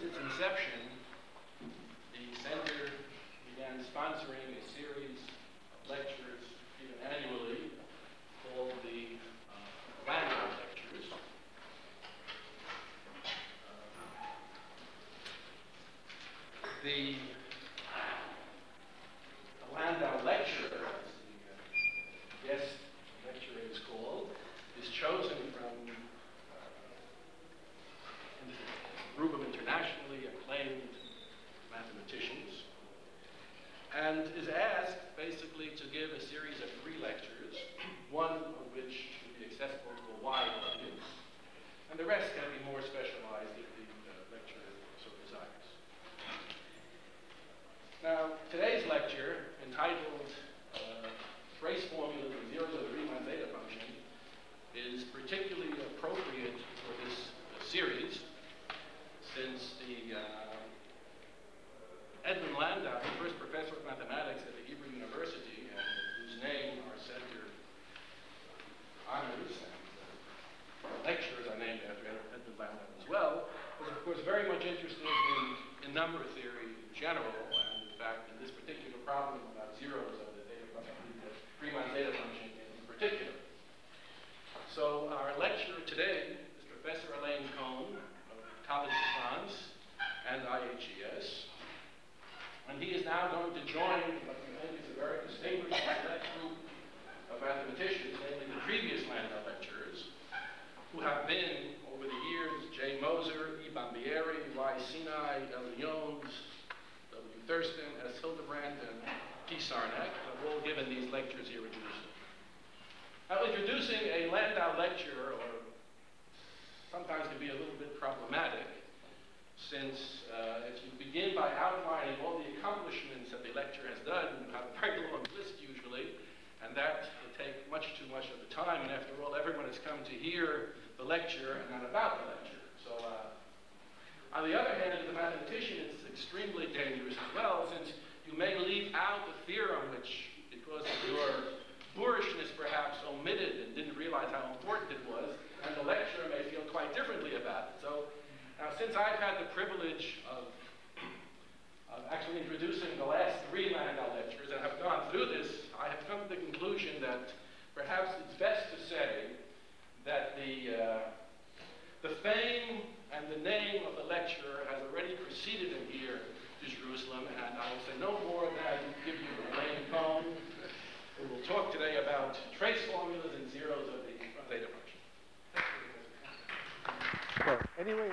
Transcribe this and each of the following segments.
its inception, the center began sponsoring a series of lectures given annually called the Landau lectures. The Landau lecture, as the guest lecturer is called, is chosen from a group of internationally acclaimed mathematicians, and is asked basically to give a series of 3 lectures, one of which will be accessible to a wide audience, and the rest can be more specialized if the lecturer so desires. Now, today's lecture, entitled Trace Formulas and Zeros of the Riemann zeta function, is particularly appropriate for this series, since the Edmund Landau, the first professor of mathematics at the Hebrew University, and whose name our center honors, and lectures are named after Edmund Landau as well, was of course very much interested in number theory in general, and in fact in this particular problem about zeros of the Riemann zeta function in particular. So our lecturer today is Professor Alain of College of France and IHES. And he is now going to join what we think is a very distinguished select group of mathematicians, namely the previous Landau lecturers, who have been, over the years, J. Moser, E. Bombieri, Y. Sinai, L. Lyons, W. Thurston, S. Hildebrand, and T. Sarnak, have all given these lectures here in Jerusalem. Now, introducing a Landau lecture, or sometimes can be a little bit problematic, since if you begin by outlining all the accomplishments that the lecture has done, you have a very long list usually, and that will take much too much of the time, and after all, everyone has come to hear the lecture and not about the lecture. So, on the other hand, as a mathematician, it's extremely dangerous as well, since you may leave out the theorem which, because of your boorishness perhaps, omitted and didn't realize how important it was, and the lecturer may feel quite differently about it. So, now, since I've had the privilege of actually introducing the last 3 Landau lectures and have gone through this, I have come to the conclusion that perhaps it's best to say that the fame and the name of the lecturer has already preceded him here to Jerusalem, and I will say no more than give you Alain Cohn, who will talk today about trace formulas and zeros of the zeta function. Well, anyway,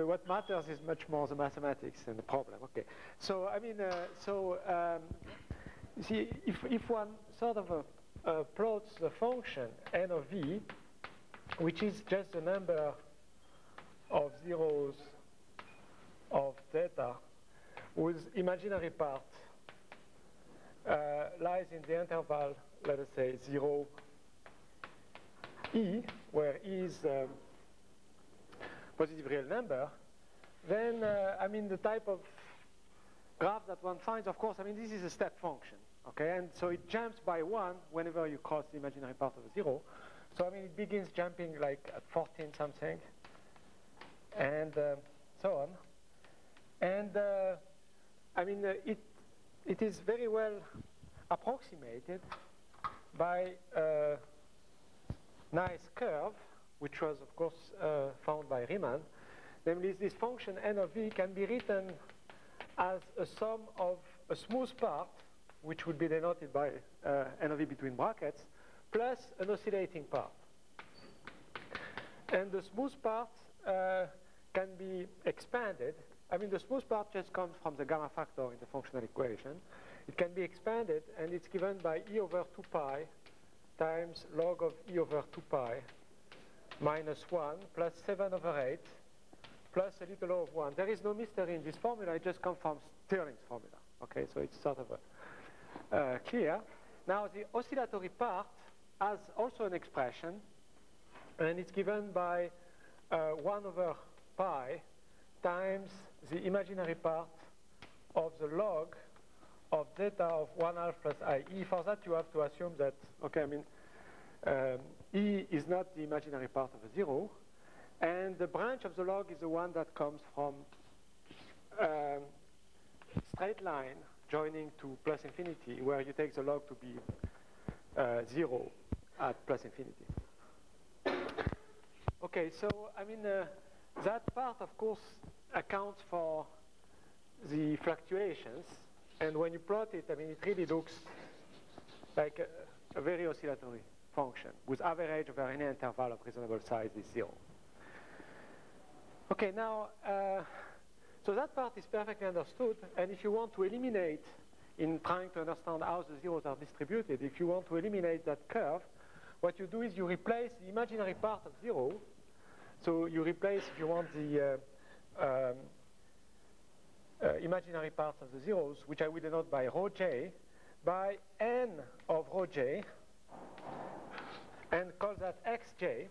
what matters is much more the mathematics than the problem. Okay, so I mean, you see, if one sort of plots the function n of v, which is just the number of zeros of zeta, whose imaginary part lies in the interval, let us say 0, E, where E is a positive real number, then, I mean, the type of graph that one finds, of course, I mean, this is a step function, okay? And so it jumps by 1 whenever you cross the imaginary part of a 0. So, I mean, it begins jumping like at 14 something, and so on. And, I mean, it is very well approximated by nice curve, which was, of course, found by Riemann. Namely, this function n of v can be written as a sum of a smooth part, which would be denoted by n of v between brackets, plus an oscillating part. And the smooth part can be expanded. I mean, the smooth part just comes from the gamma factor in the functional equation. It can be expanded, and it's given by e over 2 pi times log of e over 2 pi minus 1 plus 7 over 8 plus a little o of 1. There is no mystery in this formula. It just comes from Stirling's formula. Okay, so it's sort of clear. Now, the oscillatory part has also an expression, and it's given by 1 over pi times the imaginary part of the log of zeta of 1/2 plus IE. For that, you have to assume that, okay, I mean, E is not the imaginary part of a 0, And the branch of the log is the one that comes from straight line joining to plus infinity, where you take the log to be 0 at plus infinity. Okay, so I mean, that part, of course, accounts for the fluctuations. And when you plot it, I mean, it really looks like a very oscillatory function whose average over any interval of reasonable size is 0. Okay, now, so that part is perfectly understood. And if you want to eliminate, in trying to understand how the zeros are distributed, if you want to eliminate that curve, what you do is you replace the imaginary part of 0. So you replace, if you want, the imaginary parts of the zeros, which I will denote by rho j, by n of rho j, and call that xj.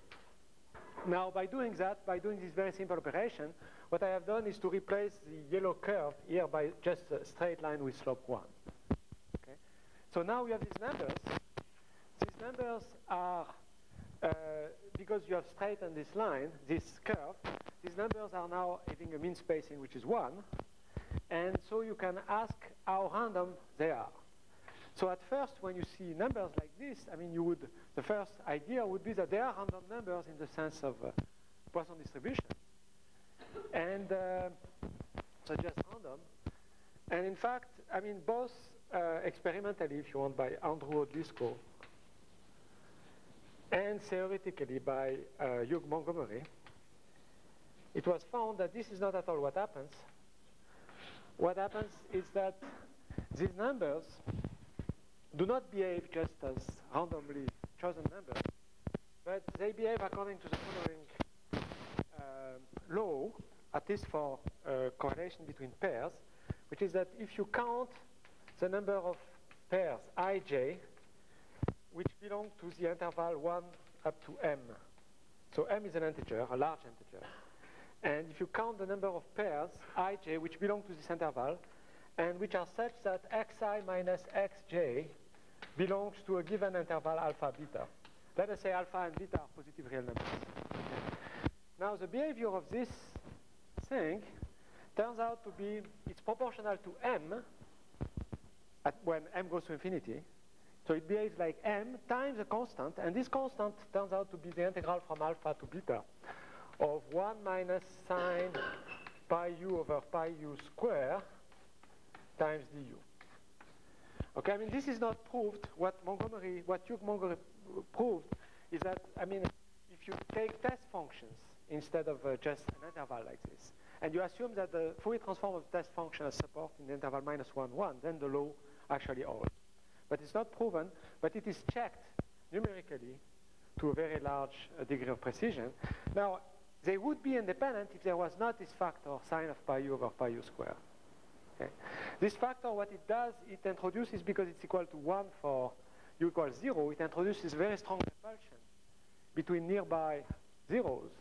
Now, by doing that, by doing this very simple operation, what I have done is to replace the yellow curve here by just a straight line with slope 1. Okay? So now we have these numbers. These numbers are, because you have straightened this line, this curve, these numbers are now having a mean spacing which is 1. And so you can ask how random they are. So at first, when you see numbers like this, I mean, the first idea would be that they are random numbers in the sense of Poisson distribution. And so just random. And in fact, I mean, both experimentally, if you want, by Andrew O'Driscoll, and theoretically by Hugh Montgomery, it was found that this is not at all what happens. What happens is that these numbers do not behave just as randomly chosen numbers, but they behave according to the following law, at least for correlation between pairs, which is that if you count the number of pairs ij, which belong to the interval 1 up to m, so m is an integer, a large integer, and if you count the number of pairs ij which belong to this interval, and which are such that xi minus xj belongs to a given interval alpha beta. Let us say alpha and beta are positive real numbers. Now the behavior of this thing turns out to be, it's proportional to m when m goes to infinity. So it behaves like m times a constant, and this constant turns out to be the integral from alpha to beta of 1 minus sine pi u over pi u square times du. Okay, I mean, this is not proved. What Hugh Montgomery proved is that, I mean, if you take test functions instead of just an interval like this, and you assume that the Fourier transform of the test function has support in the interval minus 1, 1, then the law actually holds. But it's not proven, but it is checked numerically to a very large degree of precision. Now, they would be independent if there was not this factor sine of pi u over pi u square. Okay. This factor, what it does, it introduces, because it's equal to 1 for u equals 0, it introduces very strong repulsion between nearby zeros.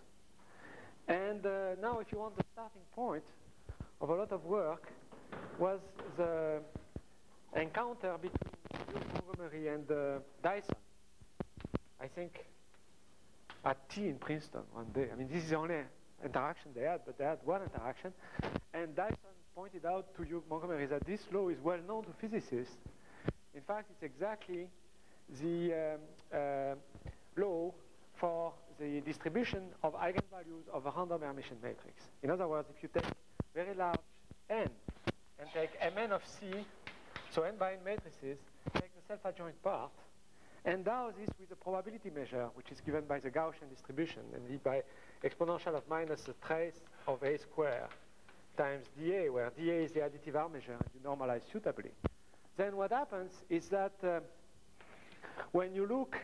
And now, if you want, the starting point of a lot of work was the encounter between Montgomery and Dyson, I think, at T in Princeton one day. I mean, this is the only interaction they had, but they had one interaction. And Dyson pointed out to Hugh Montgomery that this law is well known to physicists. In fact, it's exactly the law for the distribution of eigenvalues of a random Hermitian matrix. In other words, if you take very large n and take Mn of C, so n by n matrices, take the self-adjoint part, endow this with a probability measure, which is given by the Gaussian distribution, and by exponential of minus the trace of a square times dA, where dA is the additive R measure, and you normalize suitably. Then what happens is that when you look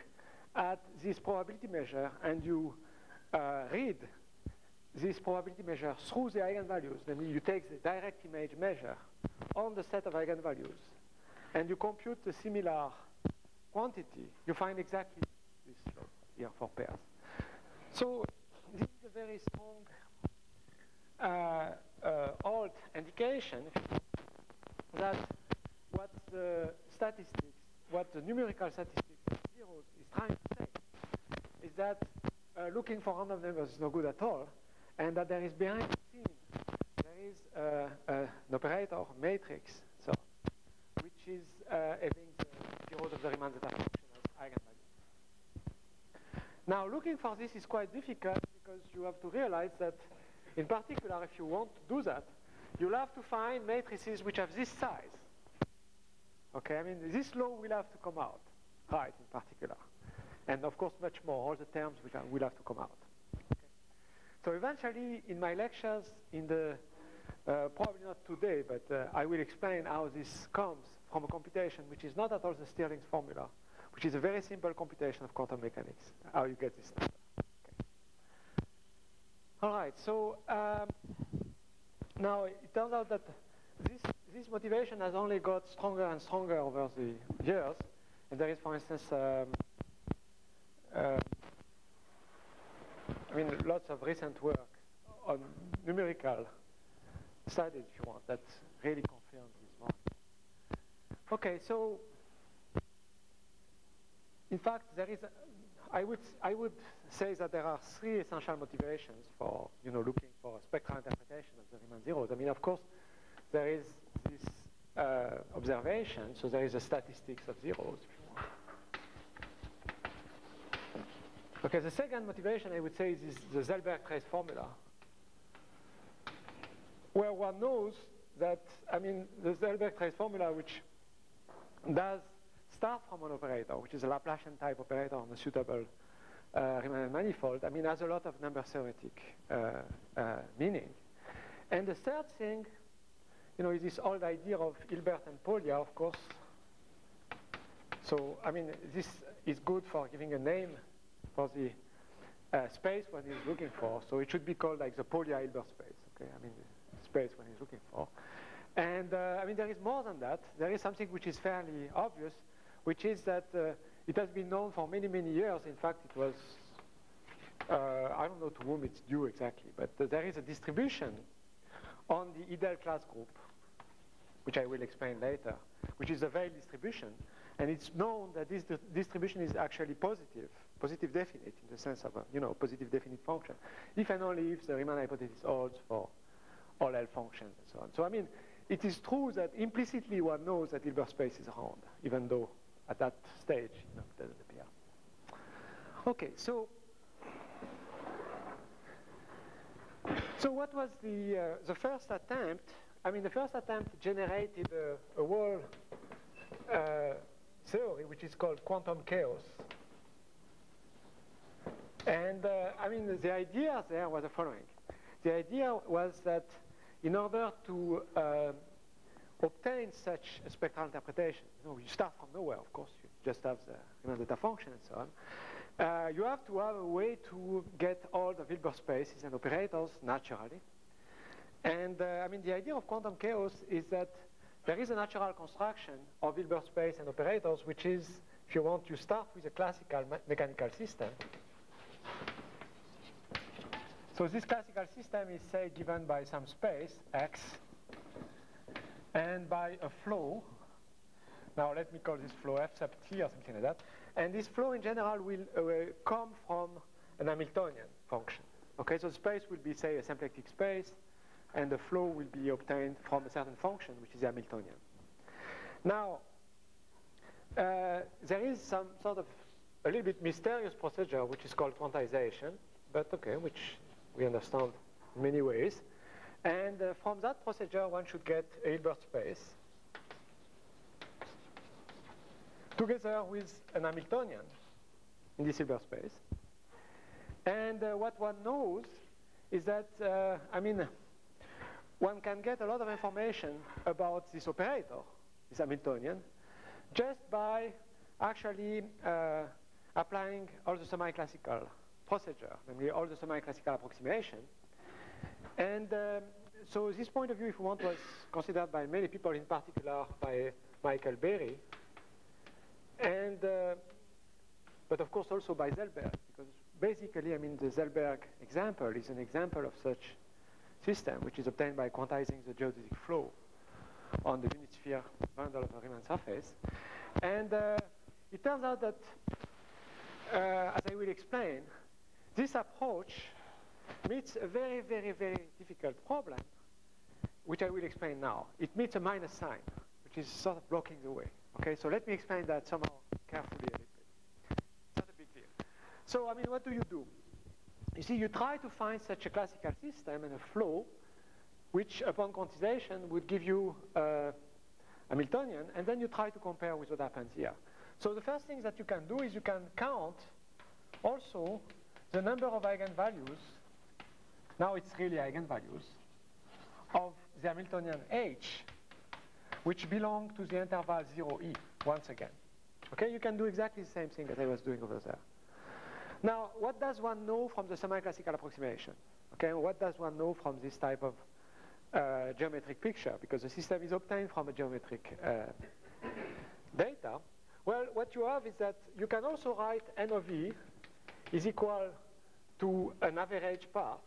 at this probability measure and you read this probability measure through the eigenvalues, then you take the direct image measure on the set of eigenvalues, and you compute the similar quantity, you find exactly this slope here for pairs. So this is a very strong old indication that what the statistics, what the numerical statistics of zeros is trying to say is that looking for random numbers is no good at all, and that there is behind the scene, there is an operator, matrix, so, which is having the zeros of the Riemann zeta function as eigenvalue. Now, looking for this is quite difficult because you have to realize that, in particular, if you want to do that, you'll have to find matrices which have this size. Okay, I mean, this law will have to come out, right, in particular. And of course, much more, all the terms which will have to come out. Okay. So eventually, in my lectures, in the, probably not today, but I will explain how this comes from a computation which is not at all the Stirling's formula, which is a very simple computation of quantum mechanics, how you get this number. Okay. All right, so now it turns out that this motivation has only got stronger and stronger over the years. And there is, for instance, I mean, lots of recent work on numerical studies, if you want, that really confirms this model. Okay, so in fact, there is, I would say that there are three essential motivations for, looking for a spectral interpretation of the Riemann zeros. I mean, of course, there is this observation, so there is a statistics of zeros, if you want. Okay, the second motivation, I would say, is the Zellberg trace formula, where one knows that, I mean, the Zellberg trace formula, which does start from an operator, which is a Laplacian type operator on a suitable Riemann manifold, I mean, has a lot of number theoretic meaning. And the third thing, is this old idea of Hilbert and Polya, of course. So, I mean, this is good for giving a name for the space one is looking for. So it should be called like the Polya-Hilbert space, okay? I mean, the space one is looking for. And, I mean, there is more than that. There is something which is fairly obvious, which is that it has been known for many, many years. In fact, it was, I don't know to whom it's due exactly, but there is a distribution on the Idel class group, which I will explain later, which is a Veil distribution. And it's known that this distribution is actually positive definite in the sense of a positive definite function, if and only if the Riemann hypothesis holds for all L functions and so on. So I mean, it is true that implicitly one knows that Hilbert space is round, even though at that stage it doesn't appear. Okay, so what was the first attempt? I mean, the first attempt generated a whole theory which is called quantum chaos. And I mean, the idea there was the following. The idea was that in order to obtain such a spectral interpretation, you start from nowhere, of course, you just have the Riemann zeta function and so on. You have to have a way to get all the Hilbert spaces and operators naturally. And I mean, the idea of quantum chaos is that there is a natural construction of Hilbert space and operators, which is, if you want, you start with a classical mechanical system. So this classical system is, say, given by some space, X, and by a flow. Now, let me call this flow F sub t or something like that. And this flow, in general, will come from an Hamiltonian function. Okay, so the space will be, say, a symplectic space, and the flow will be obtained from a certain function, which is the Hamiltonian. Now, there is some sort of a little bit mysterious procedure, which is called quantization, but okay, which we understand in many ways. And from that procedure, one should get a Hilbert space together with an Hamiltonian in this Hilbert space. And what one knows is that, I mean, one can get a lot of information about this operator, this Hamiltonian, just by actually applying all the semi-classical procedure, namely all the semi-classical approximation. And so this point of view, if you want, was considered by many people, in particular by Michael Berry, and but of course also by Zellberg, because basically, I mean, the Zellberg example is an example of such system, which is obtained by quantizing the geodesic flow on the unit sphere bundle of a Riemann surface. And it turns out that, as I will explain, this approach meets a very, very, very difficult problem, which I will explain now. It meets a minus sign, which is sort of blocking the way. Okay, so let me explain that somehow carefully a little bit. It's not a big deal. So, I mean, what do? You see, you try to find such a classical system and a flow, which upon quantization would give you Hamiltonian, and then you try to compare with what happens here. So the first thing that you can do is you can count also the number of eigenvalues. Now it's really eigenvalues of the Hamiltonian H, which belong to the interval 0e, once again. Okay, you can do exactly the same thing that I was doing over there. Now, what does one know from the semi-classical approximation? Okay, what does one know from this type of geometric picture? Because the system is obtained from a geometric data. Well, what you have is that you can also write N of E is equal to an average part,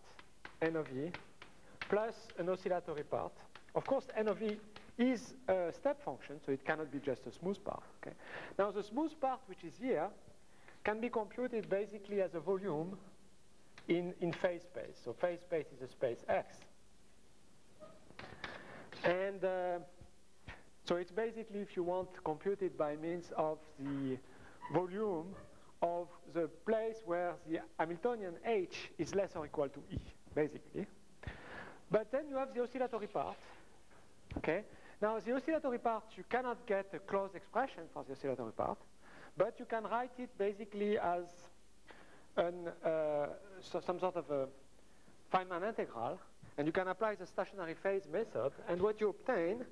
N of E, plus an oscillatory part. Of course, N of E is a step function, so it cannot be just a smooth part. Okay? Now, the smooth part, which is here, can be computed basically as a volume in phase space. So phase space is a space X. And so it's basically, if you want, computed by means of the volume of the place where the Hamiltonian H is less or equal to E, basically. But then you have the oscillatory part. Okay. Now, the oscillatory part, you cannot get a closed expression for the oscillatory part, but you can write it basically as some sort of a Feynman integral, and you can apply the stationary phase method, and what you obtain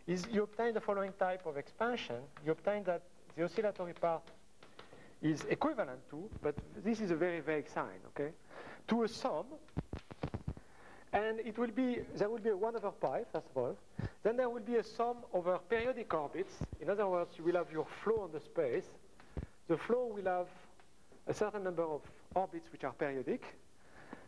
is you obtain the following type of expansion. You obtain that the oscillatory part is equivalent to, but this is a very vague sign, okay, to a sum, and it will be, there will be a 1 over pi, first of all. Then there will be a sum over periodic orbits. In other words, you will have your flow on the space. The flow will have a certain number of orbits which are periodic.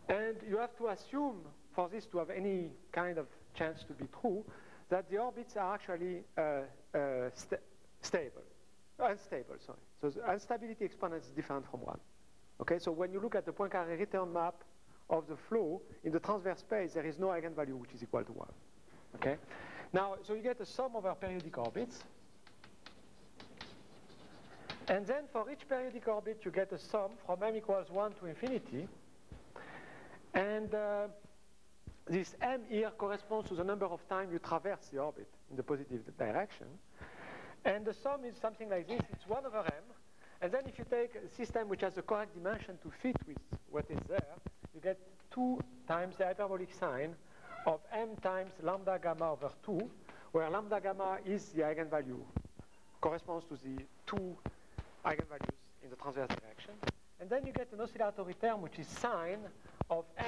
And you have to assume, for this to have any kind of chance to be true, that the orbits are actually unstable, sorry. So the instability exponent is different from 1. Okay, so when you look at the Poincaré return map of the flow, in the transverse space, there is no eigenvalue which is equal to 1. Okay? Now, so you get a sum over periodic orbits. And then for each periodic orbit, you get a sum from m equals 1 to infinity. And this m here corresponds to the number of times you traverse the orbit in the positive direction. And the sum is something like this. It's 1 over m. And then if you take a system which has the correct dimension to fit with what is there, you get 2 times the hyperbolic sign of m times lambda gamma over 2, where lambda gamma is the eigenvalue, corresponds to the 2 eigenvalues in the transverse direction. And then you get an oscillatory term, which is sine of m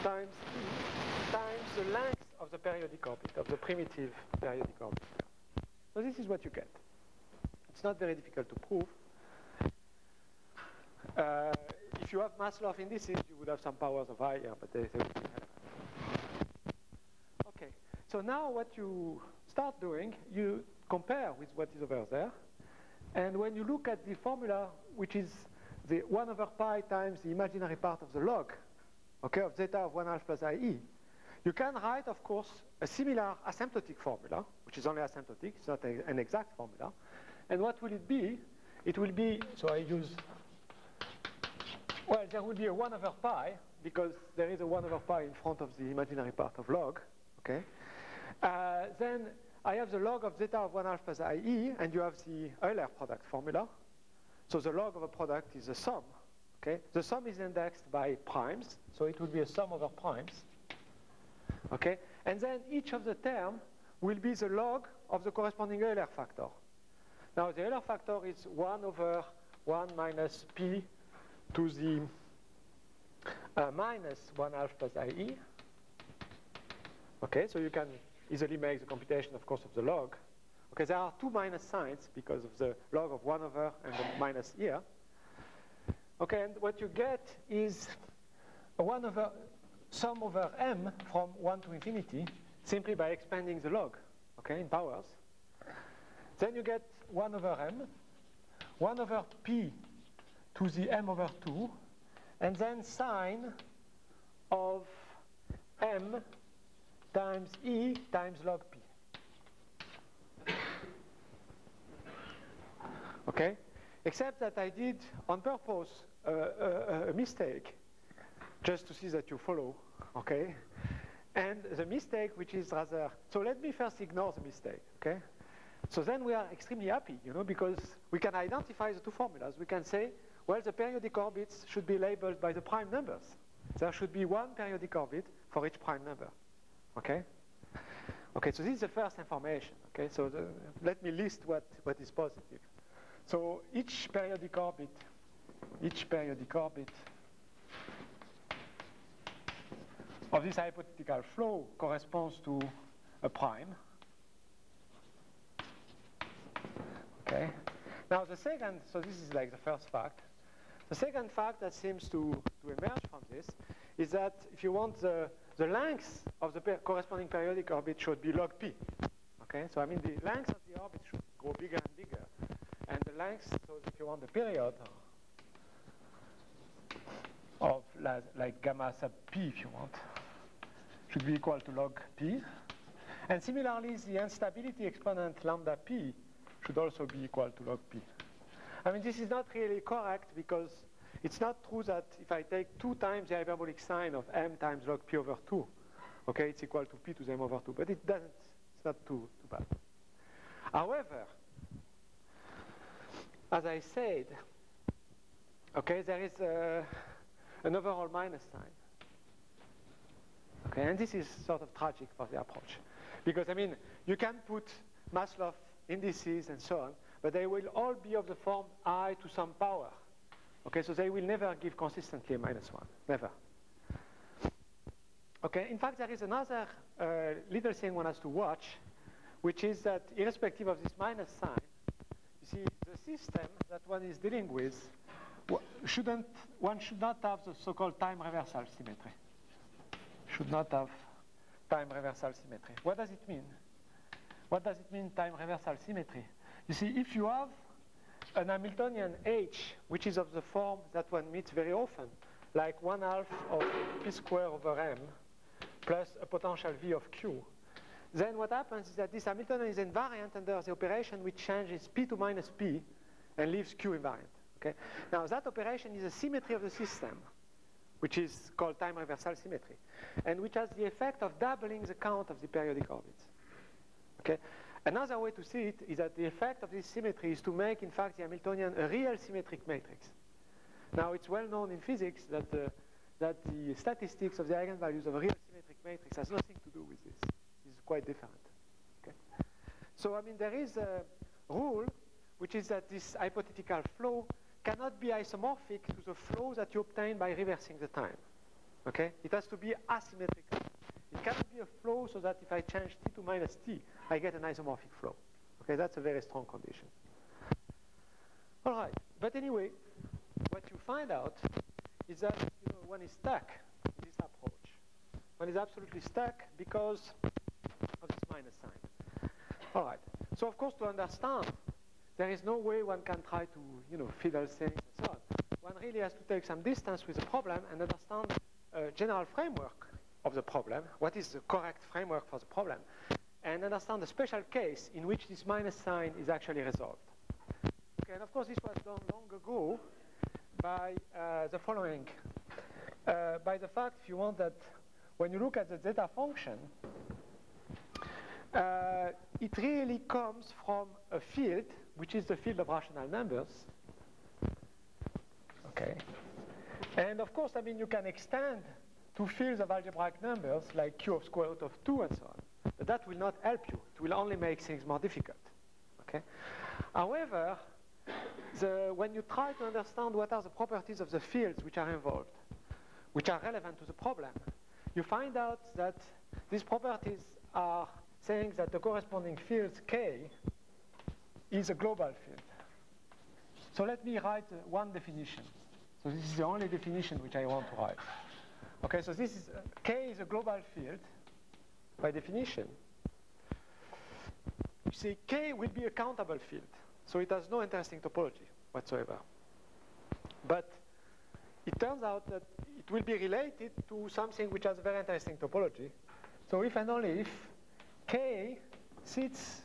times e times the length of the periodic orbit, of the primitive periodic orbit. So this is what you get. It's not very difficult to prove. If you have mass law of indices, you would have some powers of I here, but they would be relevant. Okay, so now what you start doing, you compare with what is over there. And when you look at the formula, which is the 1 over pi times the imaginary part of the log, okay, of zeta of 1/2 plus IE, you can write, of course, a similar asymptotic formula, which is only asymptotic, it's not an exact formula. And what will it be? It will be, so I use, well, there will be a 1 over pi, because there is a 1 over pi in front of the imaginary part of log, okay? Then I have the log of zeta of 1/2 plus IE, and you have the Euler product formula. So the log of a product is a sum, okay? The sum is indexed by primes, so it will be a sum over primes, okay? And then each of the term will be the log of the corresponding Euler factor. Now the Euler factor is 1 over 1 minus p to the minus 1/2 plus IE. Okay, so you can easily make the computation, of course, of the log. Okay, there are 2 minus signs because of the log of 1 over and the minus here. Okay, and what you get is a 1 over sum over m from 1 to infinity simply by expanding the log, okay, in powers. Then you get 1 over m, 1 over p to the m over 2, and then sine of m times e times log p. Okay? Except that I did, on purpose, a mistake, just to see that you follow, okay? And the mistake, which is rather, so let me first ignore the mistake, okay? So then we are extremely happy, you know, because we can identify the two formulas. We can say, well, the periodic orbits should be labeled by the prime numbers. There should be one periodic orbit for each prime number, okay? Okay, so this is the first information, okay? So let me list what is positive. So each periodic orbit of this hypothetical flow corresponds to a prime. Okay. Now the second, so this is like the first fact. The second fact that seems to emerge from this is that if you want the length of the corresponding periodic orbit should be log p. Okay, so I mean the length of the orbit should go bigger and bigger. And the length, so if you want the period of like gamma sub p if you want, should be equal to log p. And similarly, the instability exponent lambda p should also be equal to log p. I mean, this is not really correct because it's not true that if I take 2 times the hyperbolic sine of m times log p over 2, okay, it's equal to p to the m over 2, but it doesn't, it's not too bad. However, as I said, okay, there is an overall minus sign. Okay, and this is sort of tragic for the approach. Because, I mean, you can put Maslov indices and so on, but they will all be of the form I to some power. Okay, so they will never give consistently a -1, never. Okay, in fact, there is another little thing one has to watch, which is that irrespective of this minus sign, you see, the system that one is dealing with, one should not have the so-called time reversal symmetry. Should not have time reversal symmetry. What does it mean? What does it mean, time reversal symmetry? You see, if you have an Hamiltonian H, which is of the form that one meets very often, like 1/2 of p squared over m plus a potential V of Q, then what happens is that this Hamiltonian is invariant under the operation which changes p to minus p and leaves Q invariant. Okay? Now, that operation is a symmetry of the system, which is called time reversal symmetry, and which has the effect of doubling the count of the periodic orbits. Okay? Another way to see it is that the effect of this symmetry is to make, in fact, the Hamiltonian a real symmetric matrix. Now, it's well known in physics that the statistics of the eigenvalues of a real symmetric matrix has nothing to do with this. It's quite different. Okay? So, I mean, there is a rule, which is that this hypothetical flow cannot be isomorphic to the flow that you obtain by reversing the time. Okay? It has to be asymmetrical. It cannot be a flow so that if I change t to minus t, I get an isomorphic flow. Okay, that's a very strong condition. All right, but anyway, what you find out is that one is stuck in this approach. One is absolutely stuck because of this minus sign. All right, so of course to understand, there is no way one can try to fiddle things and so on. One really has to take some distance with the problem and understand a general framework of the problem, what is the correct framework for the problem, and understand the special case in which this minus sign is actually resolved. Okay, and of course this was done long ago by the following. By the fact, if you want, that when you look at the zeta function, it really comes from a field, which is the field of rational numbers. Okay. And of course, I mean, you can extend to fields of algebraic numbers like q of square root of 2 and so on. But that will not help you. It will only make things more difficult. Okay? However, when you try to understand what are the properties of the fields which are involved, which are relevant to the problem, you find out that these properties are saying that the corresponding field K is a global field. So let me write one definition. So this is the only definition which I want to write. Okay, so this is K is a global field by definition. You see, K will be a countable field, so it has no interesting topology whatsoever. But it turns out that it will be related to something which has a very interesting topology. So if and only if K sits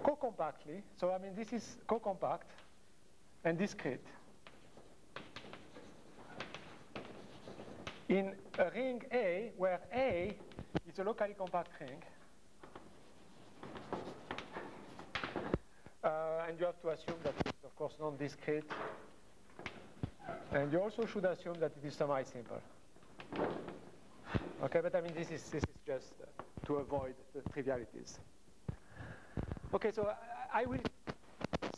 co-compactly, so I mean this is co-compact and discrete in a ring A, where A is a locally compact ring, and you have to assume that it is, of course, non-discrete, and you also should assume that it is semi-simple. Okay, but I mean this is just to avoid the trivialities. Okay, so I will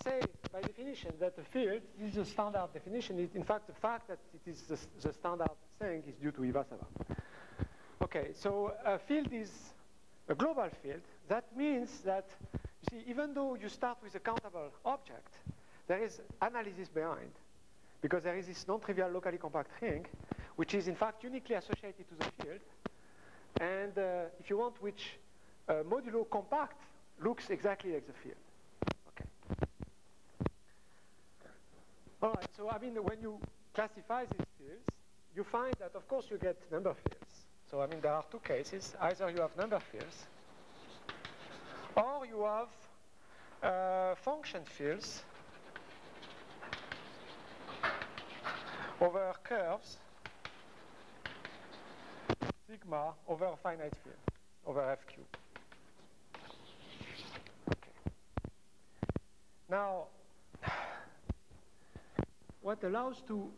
say by definition that the field, this is a standard definition. In fact, the fact that it is the standard thing is due to Iwasava. Okay, so a field is a global field. That means that, you see, even though you start with a countable object, there is analysis behind, because there is this non-trivial locally compact ring, which is in fact uniquely associated to the field. And if you want, which modulo compact looks exactly like the field. Okay. All right, so I mean, when you classify these fields, you find that, of course, you get number fields. So I mean, there are two cases. Either you have number fields, or you have function fields over curves sigma over a finite field, over FQ. Okay. Now, what allows to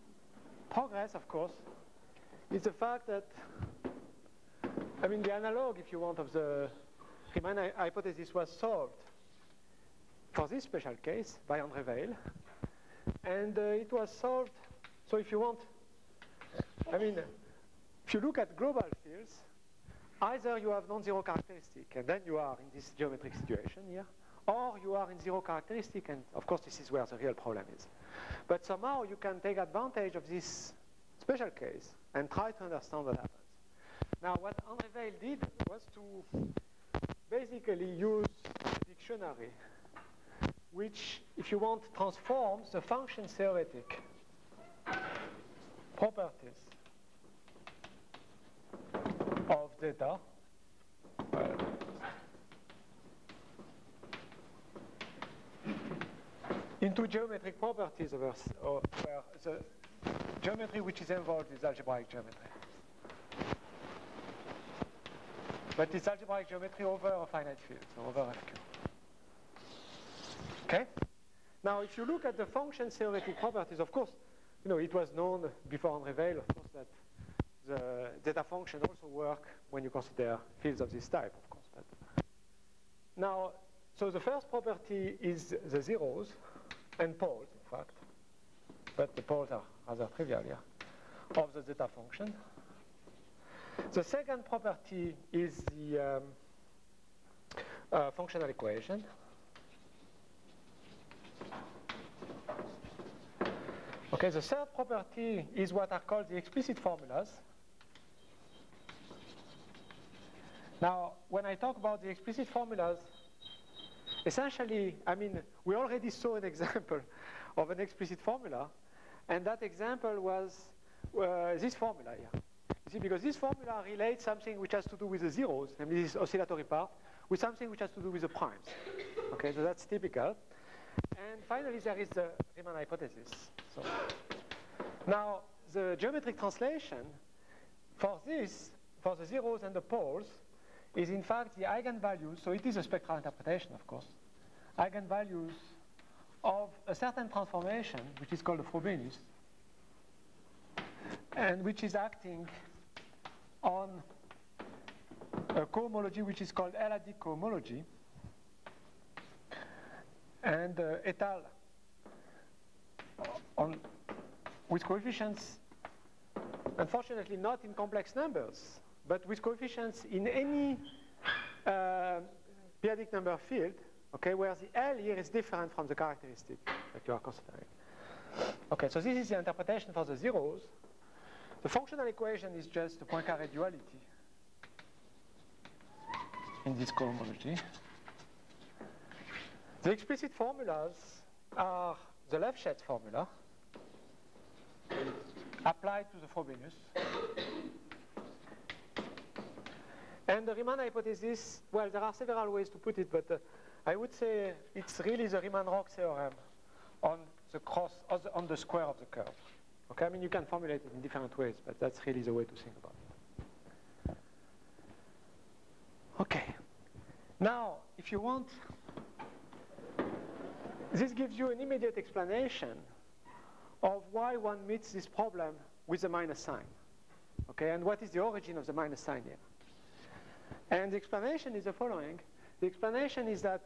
progress, of course, is the fact that, I mean, the analog, if you want, of the Riemann hypothesis was solved for this special case by André Weil, and it was solved. So if you want, I mean, if you look at global fields, either you have non-zero characteristic, and then you are in this geometric situation here, or you are in zero characteristic, and of course this is where the real problem is. But somehow you can take advantage of this special case and try to understand what happens. Now what André Weil did was to basically use a dictionary which, if you want, transforms the function theoretic properties of zeta into geometric properties over where the geometry which is involved is algebraic geometry. But it's algebraic geometry over a finite field, so over FQ. Okay? Now, if you look at the function theoretic properties, of course, you know, it was known before André Weil, of course, that the zeta function also work when you consider fields of this type, of course. But now, so the first property is the zeros and poles, in fact. But the poles are rather trivial here, of the zeta function. The second property is the functional equation. Okay, the third property is what are called the explicit formulas. Now, when I talk about the explicit formulas, essentially, I mean, we already saw an example of an explicit formula, and that example was this formula here. You see, because this formula relates something which has to do with the zeros, namely this oscillatory part, with something which has to do with the primes. Okay, so that's typical. And finally, there is the Riemann hypothesis. So now, the geometric translation for this, for the zeros and the poles, is in fact the eigenvalues, so it is a spectral interpretation, of course, eigenvalues of a certain transformation, which is called the Frobenius, and which is acting on a cohomology which is called L-adic cohomology, and et al. With coefficients, unfortunately not in complex numbers, but with coefficients in any periodic number field, okay, where the L here is different from the characteristic that you are considering. Okay, so this is the interpretation for the zeros. The functional equation is just a Poincaré duality in this cohomology. The explicit formulas are the Lefschetz formula, applied to the Frobenius. And the Riemann hypothesis, well, there are several ways to put it, but I would say it's really the Riemann-Roch theorem on the square of the curve. Okay, I mean, you can formulate it in different ways, but that's really the way to think about it. Okay. Now, if you want, this gives you an immediate explanation of why one meets this problem with the minus sign. Okay, and what is the origin of the minus sign here? And the explanation is the following. The explanation is that,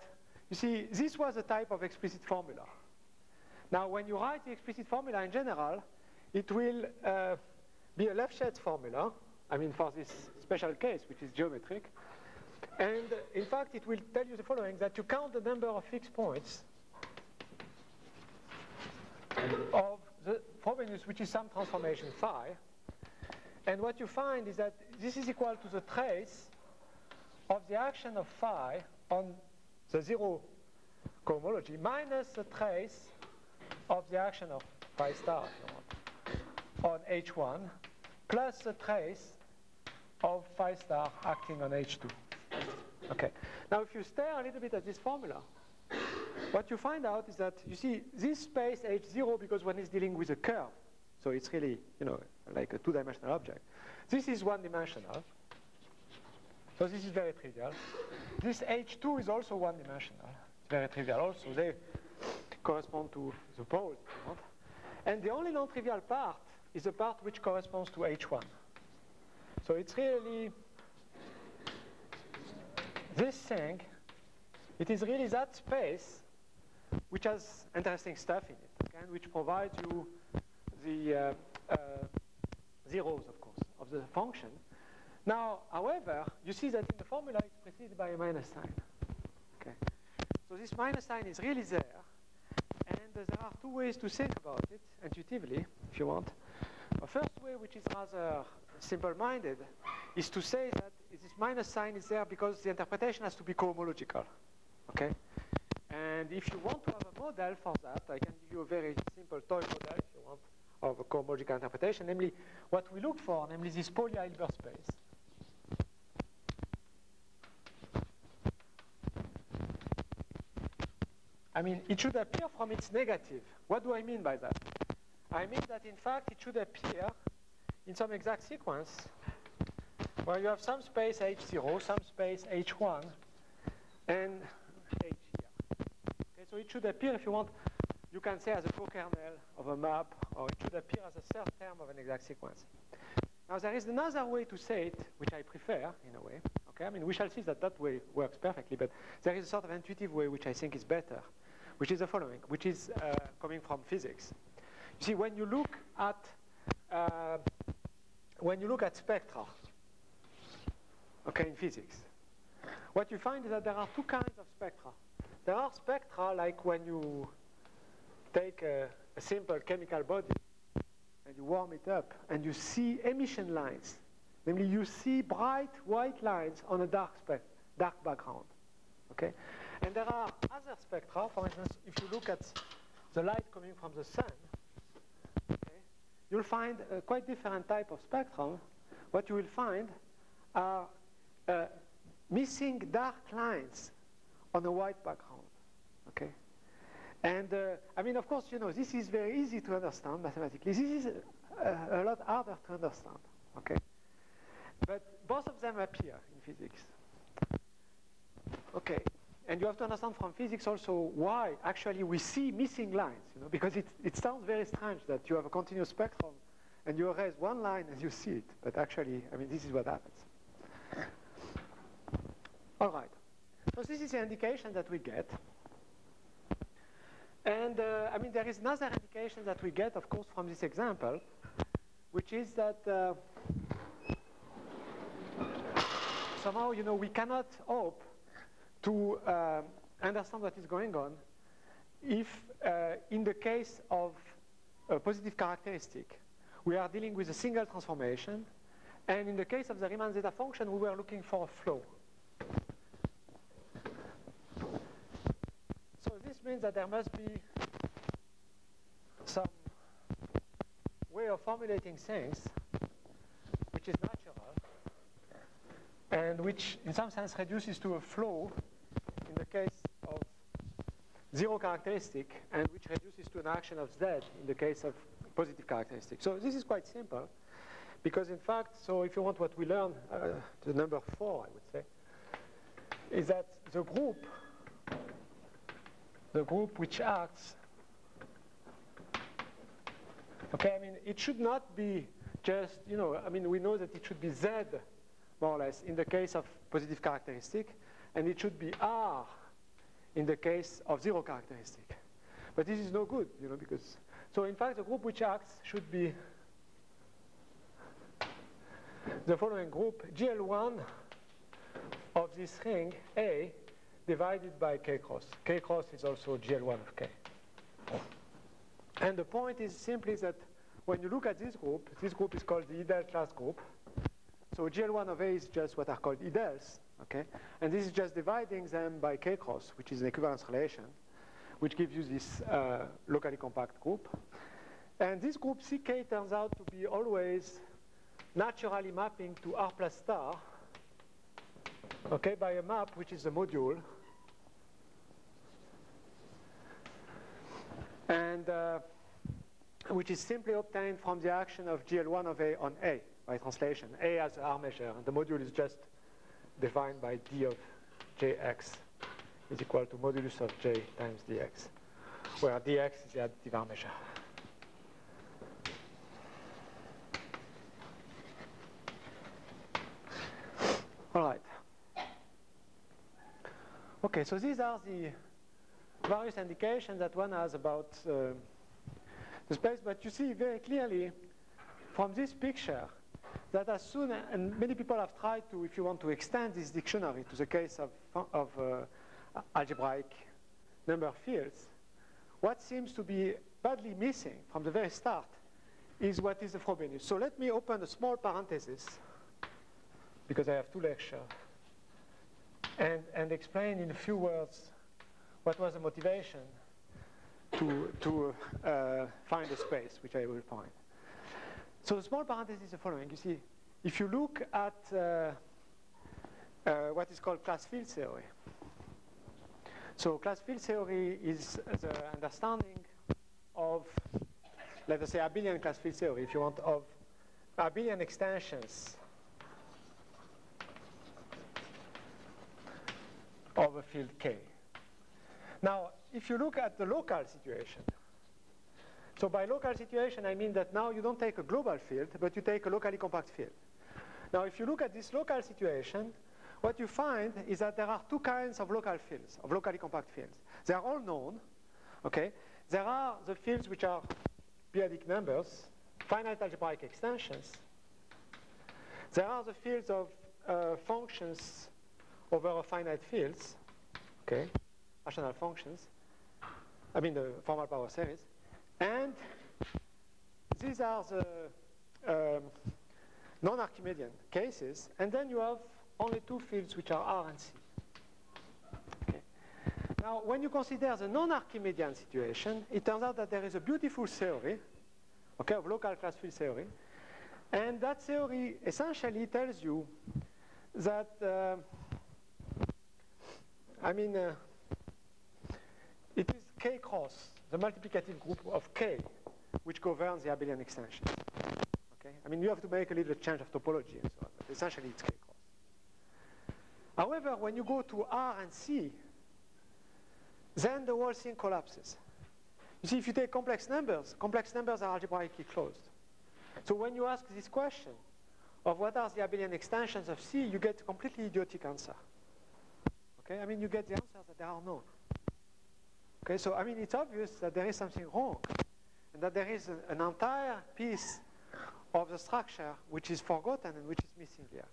you see, this was a type of explicit formula. Now, when you write the explicit formula in general, it will be a Lefschetz formula, I mean, for this special case, which is geometric. And in fact, it will tell you the following, that you count the number of fixed points of the Frobenius, which is some transformation phi. And what you find is that this is equal to the trace of the action of phi on the zero cohomology minus the trace of the action of phi star, if you want, on H1 plus the trace of phi star acting on H2. Okay. Now, if you stare a little bit at this formula, what you find out is that, you see, this space H0, because one is dealing with a curve, so it's really, you know, like a two-dimensional object. This is one-dimensional. So this is very trivial. This H2 is also one-dimensional. It's very trivial also. They correspond to the poles, if you want. And the only non-trivial part is the part which corresponds to H1. So it's really this thing. It is really that space which has interesting stuff in it, okay, and which provides you the zeros, of course, of the function. Now, however, you see that in the formula it's preceded by a minus sign. Okay. So this minus sign is really there, and there are two ways to think about it, intuitively, if you want. The first way, which is rather simple-minded, is to say that this minus sign is there because the interpretation has to be cohomological. Okay? And if you want to have a model for that, I can give you a very simple toy model, if you want, of a cohomological interpretation, namely what we look for, namely this Pauli-Hilbert space. I mean, it should appear from its negative. What do I mean by that? I mean that, in fact, it should appear in some exact sequence where you have some space H0, some space H1, and H here. Okay, so it should appear, if you want, you can say as a co-kernel of a map, or it should appear as a third term of an exact sequence. Now, there is another way to say it, which I prefer, in a way. Okay, I mean, we shall see that that way works perfectly, but there is a sort of intuitive way which I think is better, which is the following, which is coming from physics. You see, when you look at spectra, okay, in physics, what you find is that there are two kinds of spectra. There are spectra like when you take a simple chemical body and you warm it up and you see emission lines. Namely, you see bright white lines on a dark background. Okay? And there are other spectra. For instance, if you look at the light coming from the sun, okay, you'll find a quite different type of spectrum. What you will find are missing dark lines on a white background. Okay? And I mean, of course, you know, this is very easy to understand mathematically. This is a lot harder to understand. Okay? But both of them appear in physics. Okay, and you have to understand from physics also why actually we see missing lines, you know, because it sounds very strange that you have a continuous spectrum and you erase one line and you see it, but actually, I mean, this is what happens. All right, so this is the indication that we get. And I mean, there is another indication that we get, of course, from this example, which is that somehow, you know, we cannot hope to understand what is going on if, in the case of a positive characteristic, we are dealing with a single transformation, and in the case of the Riemann zeta function, we were looking for a flow. So this means that there must be some way of formulating things which is natural and which in some sense reduces to a flow in the case of zero characteristic and which reduces to an action of Z in the case of positive characteristic. So this is quite simple because in fact, so if you want what we learn, the number 4 I would say, is that the group which acts, okay, I mean, it should not be just, you know, I mean, we know that it should be Z, more or less, in the case of positive characteristic, and it should be R in the case of zero characteristic. But this is no good, you know, because, so in fact, the group which acts should be the following group, GL1 of this ring A divided by K cross. K cross is also GL1 of K. And the point is simply that when you look at this group is called the ideal class group. So GL1 of A is just what are called ideals, okay? And this is just dividing them by K cross, which is an equivalence relation, which gives you this locally compact group. And this group CK turns out to be always naturally mapping to R plus star, okay, by a map which is a module. And which is simply obtained from the action of GL1 of A on A by translation. A as an R measure, and the module is just defined by D of Jx is equal to modulus of J times dx, where dx is the additive R measure. All right. Okay, so these are the various indications that one has about the space, but you see very clearly from this picture that as soon, and many people have tried to, if you want to extend this dictionary to the case of algebraic number fields, what seems to be badly missing from the very start is what is the Frobenius. So let me open a small parenthesis, because I have 2 lectures, and explain in a few words what was the motivation to find a space, which I will find. So the small parenthesis is the following. You see, if you look at what is called class field theory. So class field theory is the understanding of, let us say, abelian class field theory, if you want, of abelian extensions of a field K. Now, if you look at the local situation, so by local situation, I mean that now you don't take a global field, but you take a locally compact field. Now, if you look at this local situation, what you find is that there are 2 kinds of local fields, of locally compact fields. They are all known, okay? There are the fields which are periodic numbers, finite algebraic extensions. There are the fields of functions over a finite fields, okay? Rational functions, I mean the formal power series. And these are the non-Archimedean cases. And then you have only 2 fields which are R and C. Okay. Now, when you consider the non-Archimedean situation, it turns out that there is a beautiful theory, okay, of local class field theory. And that theory essentially tells you that, it is K cross, the multiplicative group of K, which governs the abelian extension. Okay? I mean, you have to make a little change of topology and so on, but essentially it's K cross. However, when you go to R and C, then the whole thing collapses. You see, if you take complex numbers are algebraically closed. So when you ask this question of what are the abelian extensions of C, you get a completely idiotic answer. Okay? I mean, you get the answer that there are none. Okay, so I mean, it's obvious that there is something wrong, and that there is an entire piece of the structure which is forgotten and which is missing here.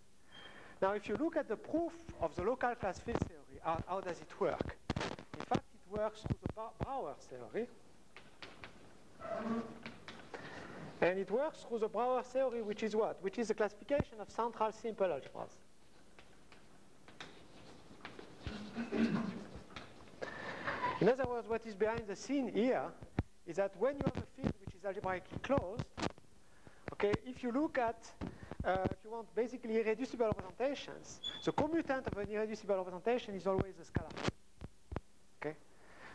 Now, if you look at the proof of the local class field theory, how does it work? In fact, it works through the Brouwer theory. And it works through the Brouwer theory, which is what? Which is the classification of central simple algebras. In other words, what is behind the scene here is that when you have a field which is algebraically closed, Okay, if you look at, if you want basically irreducible representations, the commutant of an irreducible representation is always a scalar field. Okay,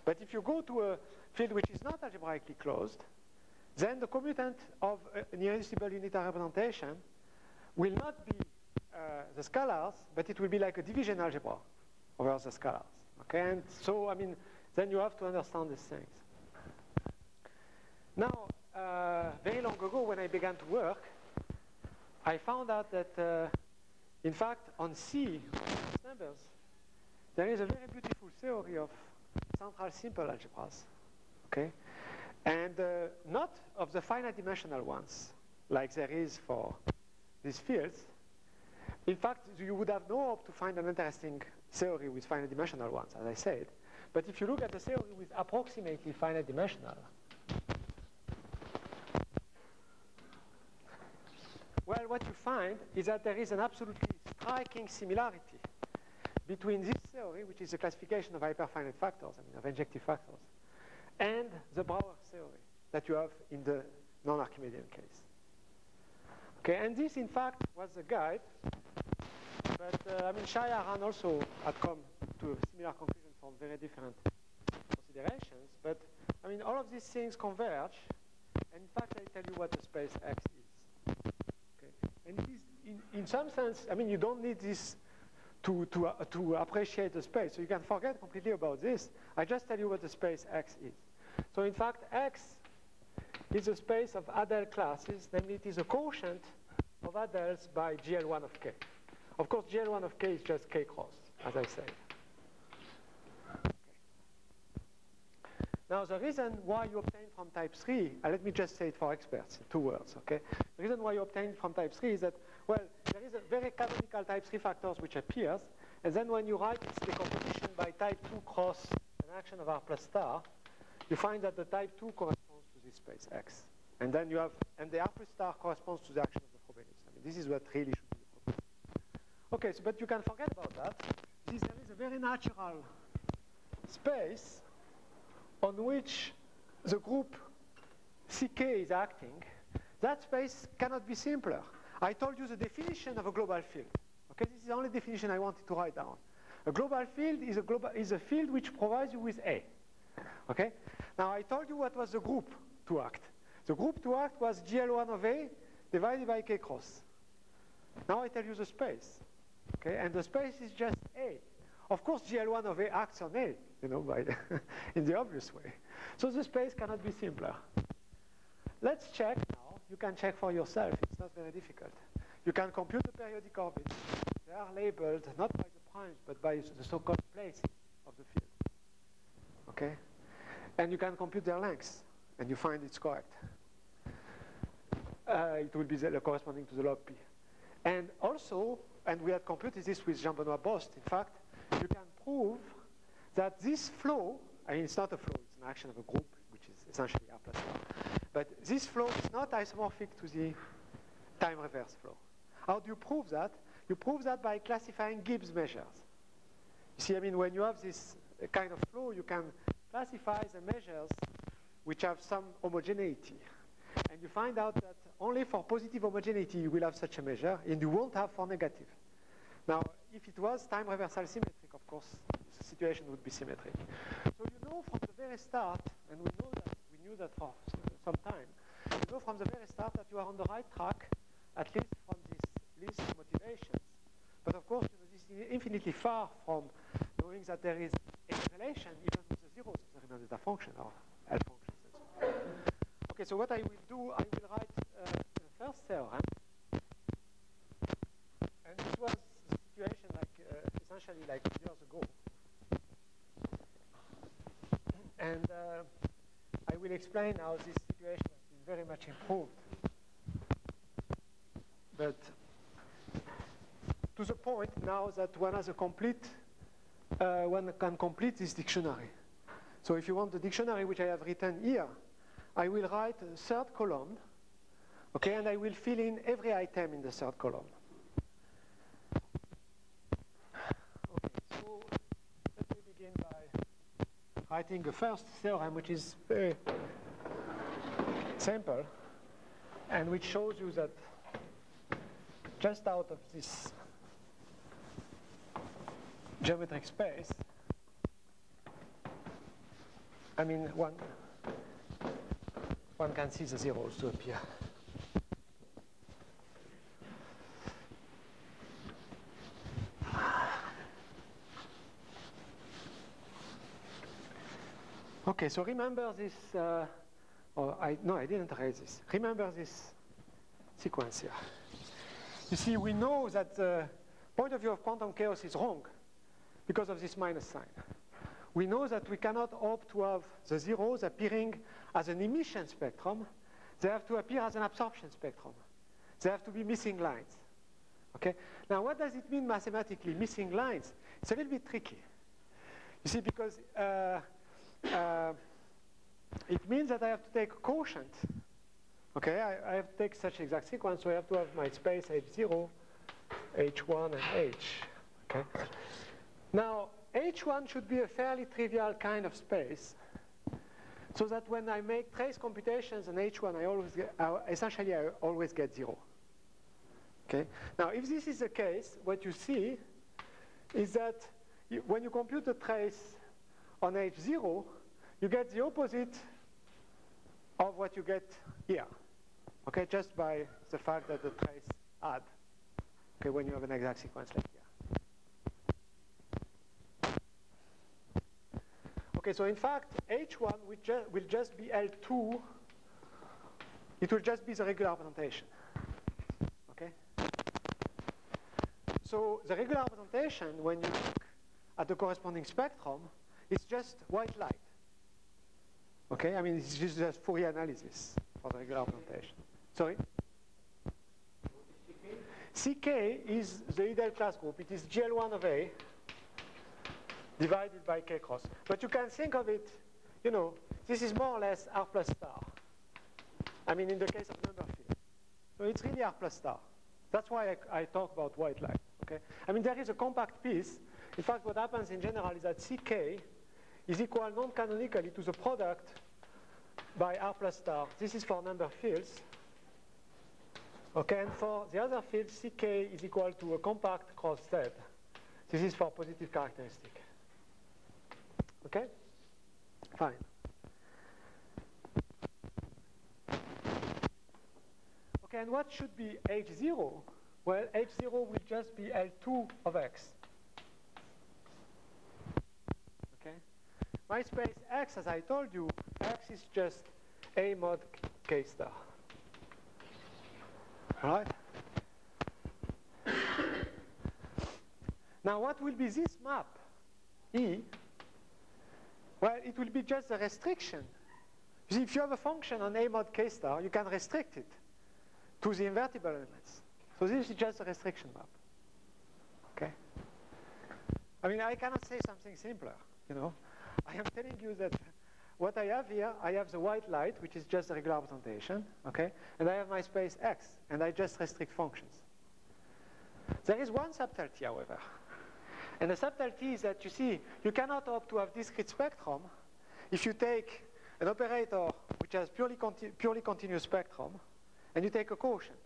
but if you go to a field which is not algebraically closed, then the commutant of an irreducible unitary representation will not be the scalars, but it will be like a division algebra over the scalars. Okay, and so I mean, then you have to understand these things. Now, very long ago, when I began to work, I found out that, in fact, on C numbers, there is a very beautiful theory of central simple algebras. Okay, and not of the finite dimensional ones, like there is for these fields. In fact, you would have no hope to find an interesting theory with finite dimensional ones, as I said. But if you look at the theory with approximately finite dimensional, well, what you find is that there is an absolutely striking similarity between this theory, which is a classification of hyperfinite factors, I mean of injective factors, and the Brouwer theory that you have in the non-Archimedean case. Okay, and this, in fact, was the guide. But I mean, Shai-Aran also had come to a similar conclusion from very different considerations. But I mean, all of these things converge. And in fact, I tell you what the space X is. Okay, and it is, in some sense, I mean, you don't need this to appreciate the space. So you can forget completely about this. I just tell you what the space X is. So in fact, X is a space of Adel classes, namely it is a quotient of Adels by GL1 of K. Of course, GL1 of K is just K cross, as I said. Okay. Now, the reason why you obtain from type 3, let me just say it for experts in 2 words, okay? The reason why you obtain from type 3 is that, well, there is a very canonical type 3 factors which appears, and then when you write its decomposition by type 2 cross an action of R plus star, you find that the type 2 corresponds to this space X. And then you have, and the R plus star corresponds to the action of the Frobenius. I mean, this is what really should be the problem. Okay, so, but you can forget about that. There is a very natural space on which the group CK is acting. That space cannot be simpler. I told you the definition of a global field. Okay, this is the only definition I wanted to write down. A global field is a field which provides you with A. Okay? Now, I told you what was the group to act. The group to act was GL1 of A divided by K cross. Now I tell you the space. Okay? And the space is just A. Of course, GL1 of A acts on A, you know, by in the obvious way. So the space cannot be simpler. Let's check now. You can check for yourself. It's not very difficult. You can compute the periodic orbits. They are labeled not by the primes, but by the so-called places of the field. Okay? And you can compute their lengths, and you find it's correct. It will be corresponding to the log P. And also, and we had computed this with Jean-Benoît Bost, in fact, you can prove that this flow, I mean, it's not a flow, it's an action of a group, which is essentially R plus R. But this flow is not isomorphic to the time reverse flow. How do you prove that? You prove that by classifying Gibbs measures. You see, I mean, when you have this kind of flow, you can classify the measures which have some homogeneity. And you find out that only for positive homogeneity you will have such a measure, and you won't have for negative. Now, if it was time reversal symmetric, of course, the situation would be symmetric. So you know from the very start, and we knew that for some time, you know from the very start that you are on the right track, at least from this list of motivations. But of course, you know, this is infinitely far from knowing that there is a relation even with the zeros of the Riemann zeta function or L functions and so on. Okay, so what I will do, I will write the first theorem. And this was the situation like essentially like years ago. And I will explain how this situation has been very much improved. But to the point now that one has a complete, one can complete this dictionary. So if you want the dictionary which I have written here, I will write a third column, okay, and I will fill in every item in the third column. Okay, so let me begin by writing the first theorem, which is very simple. and which shows you that just out of this geometric space, I mean, one can see the zeros to appear. Okay, so remember this, no, I didn't erase this. Remember this sequence here. You see, we know that the point of view of quantum chaos is wrong because of this minus sign. We know that we cannot hope to have the zeros appearing as an emission spectrum. They have to appear as an absorption spectrum. They have to be missing lines. Okay? Now, what does it mean mathematically, missing lines? It's a little bit tricky. You see, because it means that I have to take a quotient. Okay, I have to take such exact sequence, so I have to have my space H0, H1, and H. Okay. Now, H1 should be a fairly trivial kind of space, so that when I make trace computations on H1, essentially I always get 0. Okay. Now, if this is the case, what you see is that when you compute the trace on H0, you get the opposite of what you get here. Okay, just by the fact that the trace add. Okay, when you have an exact sequence like here. Okay, so in fact, H1 will just be L2. It will just be the regular representation. Okay? So the regular representation, when you look at the corresponding spectrum, is just white light. Okay, I mean, it's just Fourier analysis for the regular representation. Sorry? CK is the ideal class group. It is GL1 of A divided by K cross. But you can think of it, you know, this is more or less R plus star. I mean, in the case of number field. So it's really R plus star. That's why I talk about white light. Okay? I mean, there is a compact piece. In fact, what happens in general is that CK is equal non-canonically to the product by R plus star. This is for number fields. Okay, and for the other field, CK is equal to a compact cross Z. This is for positive characteristic. Okay? Fine. Okay, and what should be H0? Well, H0 will just be L2 of X. Okay? My space X, as I told you, X is just A mod K star. All right? Now, what will be this map, E? Well, it will be just a restriction. You see, if you have a function on A mod K star, you can restrict it to the invertible elements. So this is just a restriction map. Okay? I mean, I cannot say something simpler, you know. I am telling you that what I have here, I have the white light, which is just a regular representation, okay? And I have my space X, and I just restrict functions. There is one subtlety, however. And the subtlety is that, you see, you cannot hope to have discrete spectrum if you take an operator which has purely continuous spectrum, and you take a quotient.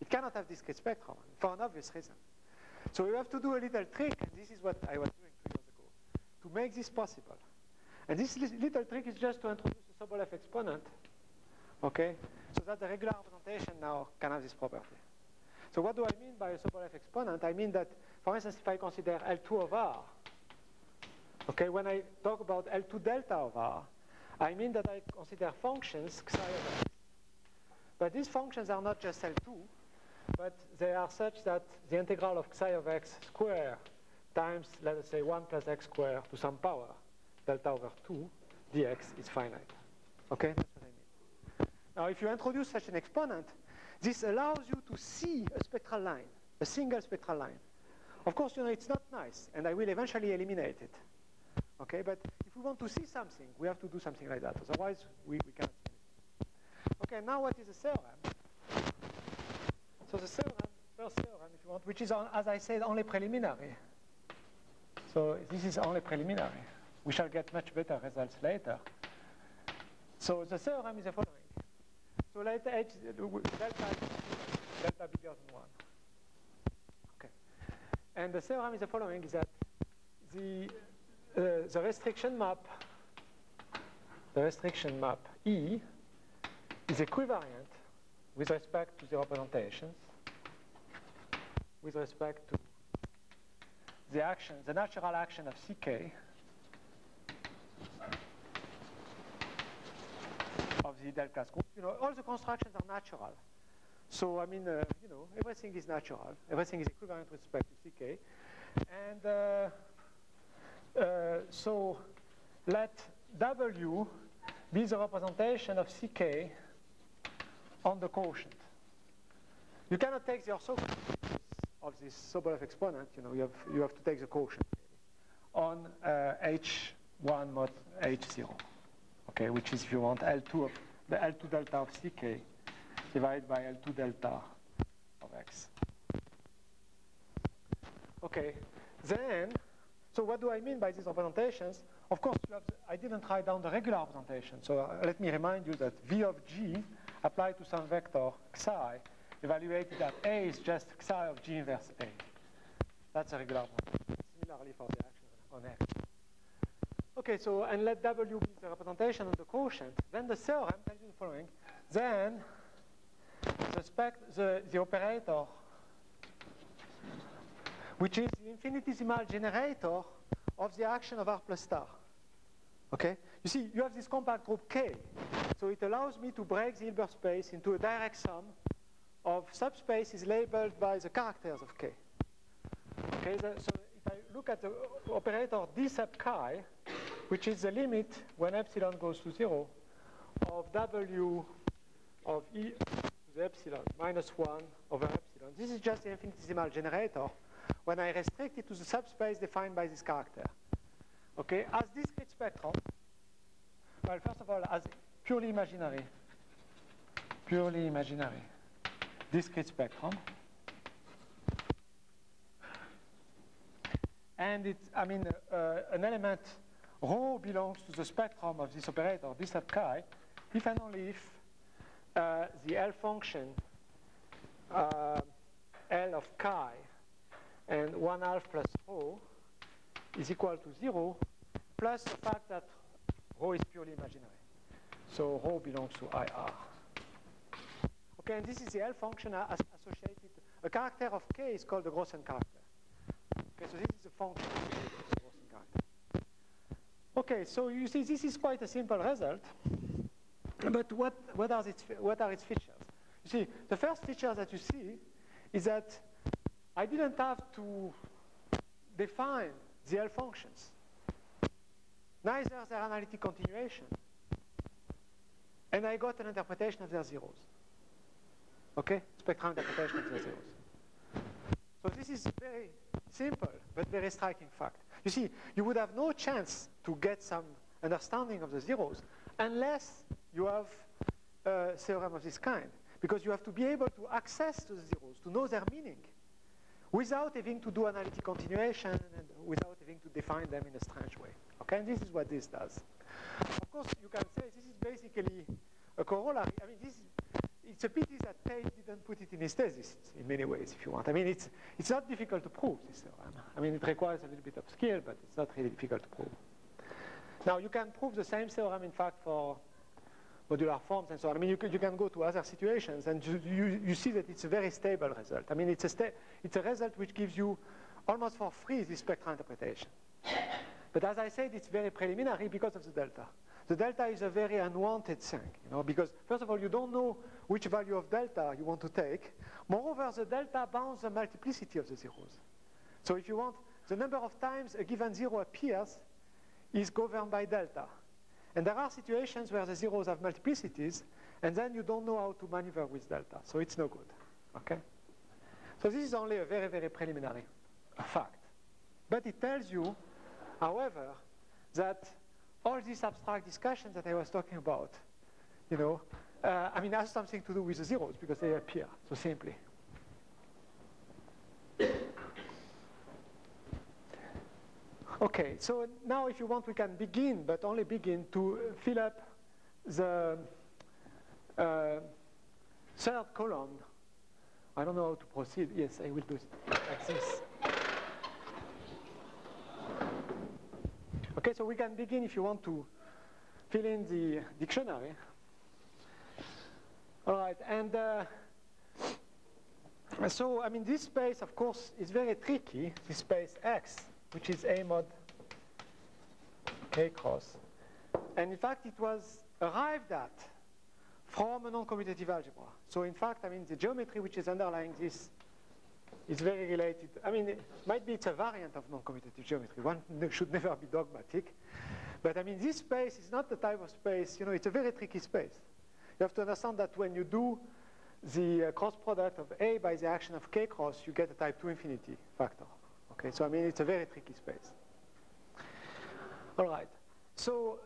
It cannot have discrete spectrum, for an obvious reason. So you have to do a little trick, and this is what I was doing 2 years ago, to make this possible. And this little trick is just to introduce a Sobolev exponent, okay, so that the regular representation now can have this property. So what do I mean by a Sobolev exponent? I mean that, for instance, if I consider L2 of R, okay, when I talk about L2 delta of R, I mean that I consider functions xi of x. But these functions are not just L2, but they are such that the integral of xi of x square times, let us say, 1 plus x squared to some power, delta over 2 dx is finite. Okay, that's what I mean. Now, if you introduce such an exponent, this allows you to see a spectral line, a single spectral line. Of course, you know, it's not nice, and I will eventually eliminate it. Okay, but if we want to see something, we have to do something like that. Otherwise, we cannot see anything. Okay, now what is the theorem? So the theorem, first theorem, if you want, which is, as I said, only preliminary. So this is only preliminary. We shall get much better results later. So the theorem is the following. So let h delta bigger than 1. Okay. And the theorem is the following: is that the restriction map E is equivariant with respect to the representations, with respect to the action, the natural action of Ck of the ideal class group. You know, all the constructions are natural. So, I mean, you know, everything is natural. Everything is equivalent with respect to Ck. And so let W be the representation of Ck on the quotient. You cannot take the orthogonal of this Sobolev exponent. You know, you have to take the quotient on H1 mod H0. Okay, which is, if you want, L2 of the L2 delta of Ck divided by L2 delta of X. Okay, then, so what do I mean by these representations? Of course, I didn't write down the regular representation. So let me remind you that V of G applied to some vector xi evaluated that A is just xi of G inverse A. That's a regular representation. Similarly for the action on X. Okay, so, and let W be the representation of the quotient. Then the theorem tells you the following. Then the operator, which is the infinitesimal generator of the action of R plus star. Okay? You see, you have this compact group K. So it allows me to break the Hilbert space into a direct sum of subspaces labeled by the characters of K. Okay, so if I look at the operator D sub chi, which is the limit when epsilon goes to 0 of W of E to the epsilon minus 1 over epsilon. This is just the infinitesimal generator when I restrict it to the subspace defined by this character. Okay, as discrete spectrum, well, first of all, as purely imaginary discrete spectrum. And it's, I mean, an element rho belongs to the spectrum of this operator, D sub chi, if and only if the L function L of chi and 1/2 plus rho is equal to 0, plus the fact that rho is purely imaginary. So rho belongs to IR. Okay, and this is the L function associated. A character of K is called the Grossen character. Okay, so this is the function of the Grossen character. Okay, so you see this is quite a simple result. But what are its features? You see, the first feature that you see is that I didn't have to define the L functions. Neither their analytic continuation, and I got an interpretation of their zeros. Okay, spectral interpretation of their zeros. So this is very simple, but very striking fact. You see, you would have no chance to get some understanding of the zeros unless you have a theorem of this kind, because you have to be able to access to the zeros, to know their meaning, without having to do analytic continuation and without having to define them in a strange way. Okay, and this is what this does. Of course, you can say this is basically a corollary. I mean, it's a pity that Tate didn't put it in his thesis in many ways, if you want. I mean, it's not difficult to prove this theorem. I mean, it requires a little bit of skill, but it's not really difficult to prove. Now, you can prove the same theorem, in fact, for modular forms and so on. I mean, you can go to other situations, and you see that it's a very stable result. I mean, it's a result which gives you almost for free this spectral interpretation. But as I said, it's very preliminary because of the delta. The delta is a very unwanted thing, you know, because first of all, you don't know which value of delta you want to take. Moreover, the delta bounds the multiplicity of the zeros. So if you want, the number of times a given zero appears is governed by delta. And there are situations where the zeros have multiplicities, and then you don't know how to maneuver with delta. So it's no good, okay? So this is only a very, very preliminary fact. But it tells you, however, that all these abstract discussions that I was talking about, you know, I mean, has something to do with the zeros because they appear so simply. Okay, so now if you want, we can begin, but only begin to fill up the third column, I don't know how to proceed. Yes, I will do it like this. Okay, so we can begin if you want to fill in the dictionary. All right, and so, I mean, this space, of course, is very tricky, this space X, which is A mod K cross. And in fact, it was arrived at from a non-commutative algebra. So in fact, I mean, the geometry which is underlying this is very related. I mean, it might be it's a variant of non-commutative geometry. One should never be dogmatic. But I mean, this space is not the type of space, you know, it's a very tricky space. You have to understand that when you do the cross product of A by the action of K cross, you get a type 2 infinity factor. Okay, so I mean, it's a very tricky space. All right, so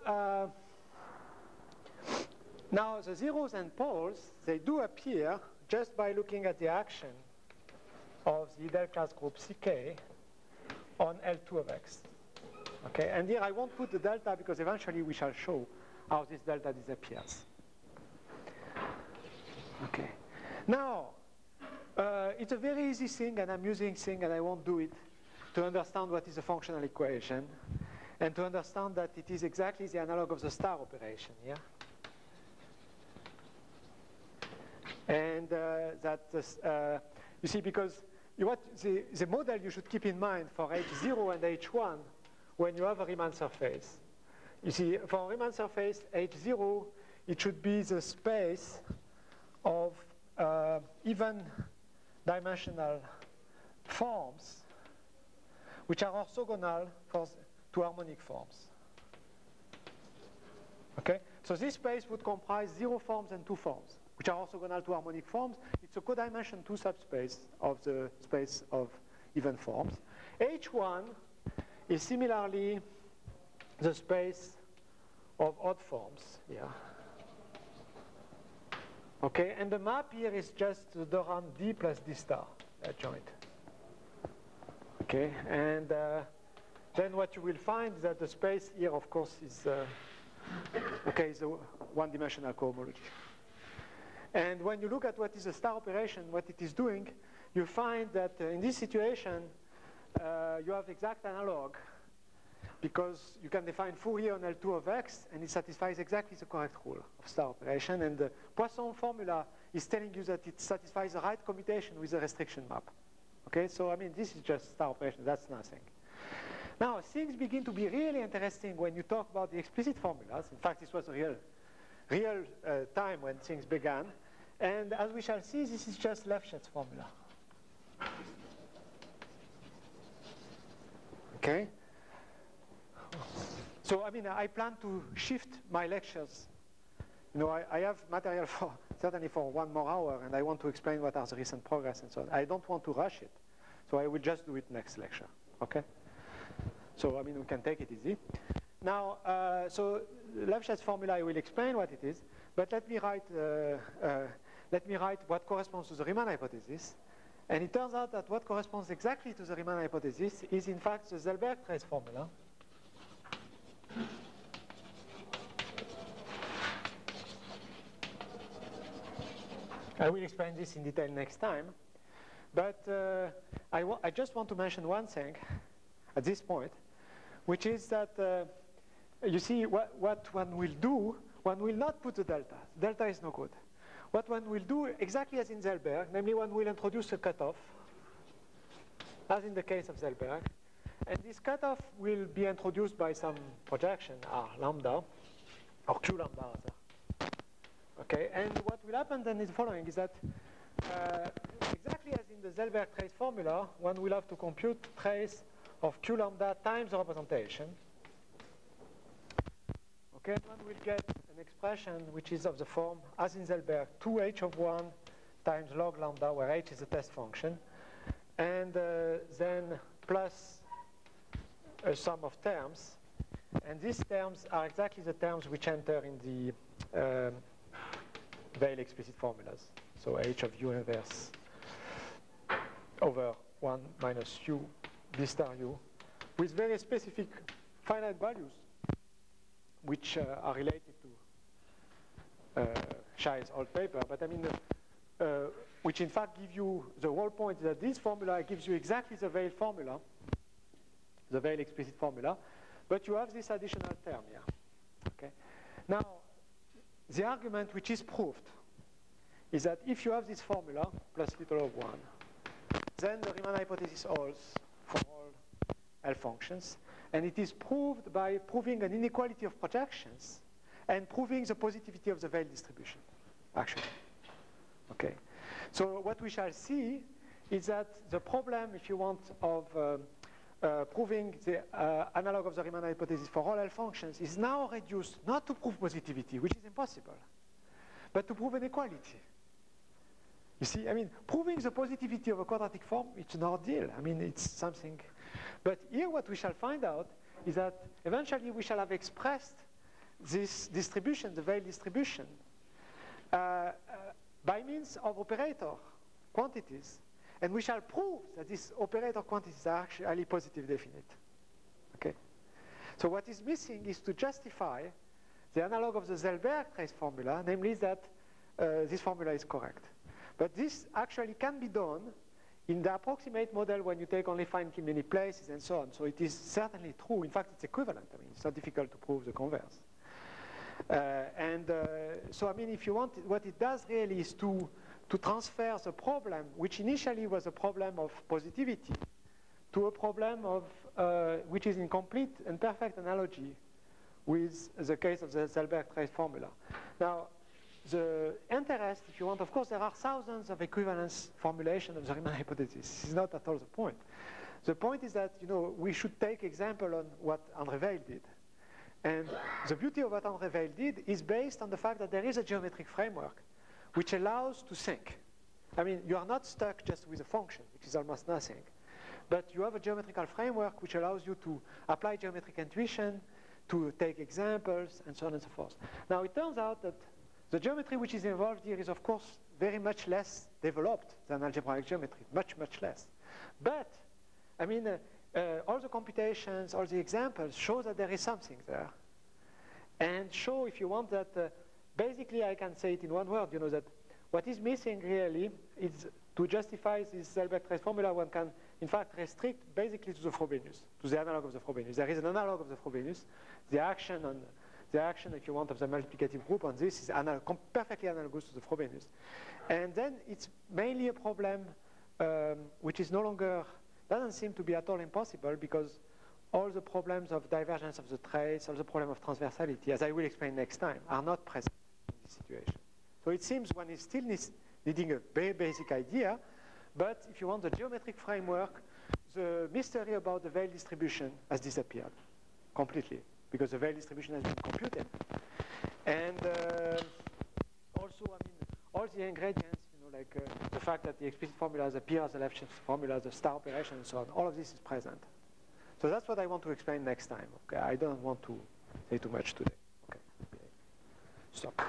now the zeros and poles, they do appear just by looking at the action of the Del class group CK on L2 of X. Okay, and here I won't put the delta because eventually we shall show how this delta disappears. Okay, now it's a very easy thing and amusing thing, and I won't do it, to understand what is a functional equation and to understand that it is exactly the analog of the star operation, yeah? And that, you see, because the model you should keep in mind for H0 and H1 when you have a Riemann surface. You see, for a Riemann surface, H0, it should be the space of even dimensional forms which are orthogonal to harmonic forms. Okay? So this space would comprise 0 forms and 2 forms, which are orthogonal to harmonic forms. It's a codimension 2 subspace of the space of even forms. H1 is similarly the space of odd forms. Yeah. Okay, and the map here is just the Doran D plus D star adjoint. Okay, and then what you will find is that the space here, of course, is is a one-dimensional cohomology. And when you look at what is a star operation, what it is doing, you find that in this situation, you have exact analog, because you can define Fourier on L2 of X, and it satisfies exactly the correct rule of star operation. And the Poisson formula is telling you that it satisfies the right commutation with the restriction map. Okay, so I mean, this is just star operation, that's nothing. Now, things begin to be really interesting when you talk about the explicit formulas. In fact, this was a real time when things began. And as we shall see, this is just Lefschetz formula. Okay? So, I mean, I plan to shift my lectures. You know, I have material for certainly for 1 more hour, and I want to explain what are the recent progress and so on. I don't want to rush it. So I will just do it next lecture. Okay? So, I mean, we can take it easy. Now, so Lefschetz formula, I will explain what it is, but let me write what corresponds to the Riemann hypothesis. And it turns out that what corresponds exactly to the Riemann hypothesis is, in fact, the Zellberg trace formula. I will explain this in detail next time. But I just want to mention one thing at this point, which is that you see what one will do, one will not put the delta. Delta is no good. What one will do, exactly as in Zellberg, namely one will introduce a cutoff, as in the case of Zellberg. And this cutoff will be introduced by some projection, R lambda, or Q lambda rather. Okay, and what will happen then is the following, is that exactly as in the Zellberg trace formula, one will have to compute trace of Q lambda times the representation. Okay, and one will get an expression which is of the form, as in Zellberg, 2h of 1 times log lambda, where h is a test function, and then plus a sum of terms. And these terms are exactly the terms which enter in the Weil explicit formulas. So h of u inverse over 1 minus u b star u, with very specific finite values, which are related to Schei's old paper. But I mean, which in fact give you, the whole point is that this formula gives you exactly the Weil formula, the Weil explicit formula, but you have this additional term here. Okay. Now, the argument which is proved is that if you have this formula plus little of 1, then the Riemann hypothesis holds for all L functions, and it is proved by proving an inequality of projections and proving the positivity of the Weil distribution, actually. Okay. So what we shall see is that the problem, if you want, of proving the analog of the Riemann hypothesis for all L functions is now reduced not to prove positivity, which is impossible, but to prove inequality. You see, I mean, proving the positivity of a quadratic form, it's an ordeal. I mean, it's something. But here what we shall find out is that eventually we shall have expressed this distribution, the Weil distribution, by means of operator quantities. And we shall prove that these operator quantities are actually positive definite. Okay? So what is missing is to justify the analog of the Zellberg trace formula, namely that this formula is correct. But this actually can be done in the approximate model when you take only finitely many places and so on. So it is certainly true. In fact, it's equivalent. I mean, it's not difficult to prove the converse. So, I mean, if you want, what it does really is to transfer the problem, which initially was a problem of positivity, to a problem of, which is in complete and perfect analogy with the case of the Zellberg trace formula. Now, the interest, if you want, of course, there are thousands of equivalence formulations of the Riemann hypothesis. This is not at all the point. The point is that, you know, we should take example on what André Weil did. And the beauty of what André Weil did is based on the fact that there is a geometric framework which allows to think. I mean, you are not stuck just with a function, which is almost nothing. But you have a geometrical framework which allows you to apply geometric intuition, to take examples, and so on and so forth. Now, it turns out that the geometry which is involved here is, of course, very much less developed than algebraic geometry, much, much less. But, I mean, all the computations, all the examples show that there is something there. And show, if you want, that basically I can say it in one word, you know, that what is missing really is to justify this Zellberg trace formula, one can, in fact, restrict basically to the Frobenius, to the analog of the Frobenius. There is an analog of the Frobenius. The action, if you want, of the multiplicative group on this is perfectly analogous to the Frobenius. And then it's mainly a problem which is no longer, doesn't seem to be at all impossible, because all the problems of divergence of the trace, all the problem of transversality, as I will explain next time, are not present in this situation. So it seems one is still needing a very basic idea, but if you want the geometric framework, the mystery about the Weil distribution has disappeared completely, because the Weil distribution has been computed. And also, I mean, all the ingredients, you know, like the fact that the explicit formulas appear as the left-shift formula, the star operation, and so on, all of this is present. So that's what I want to explain next time. Okay, I don't want to say too much today. Okay, stop.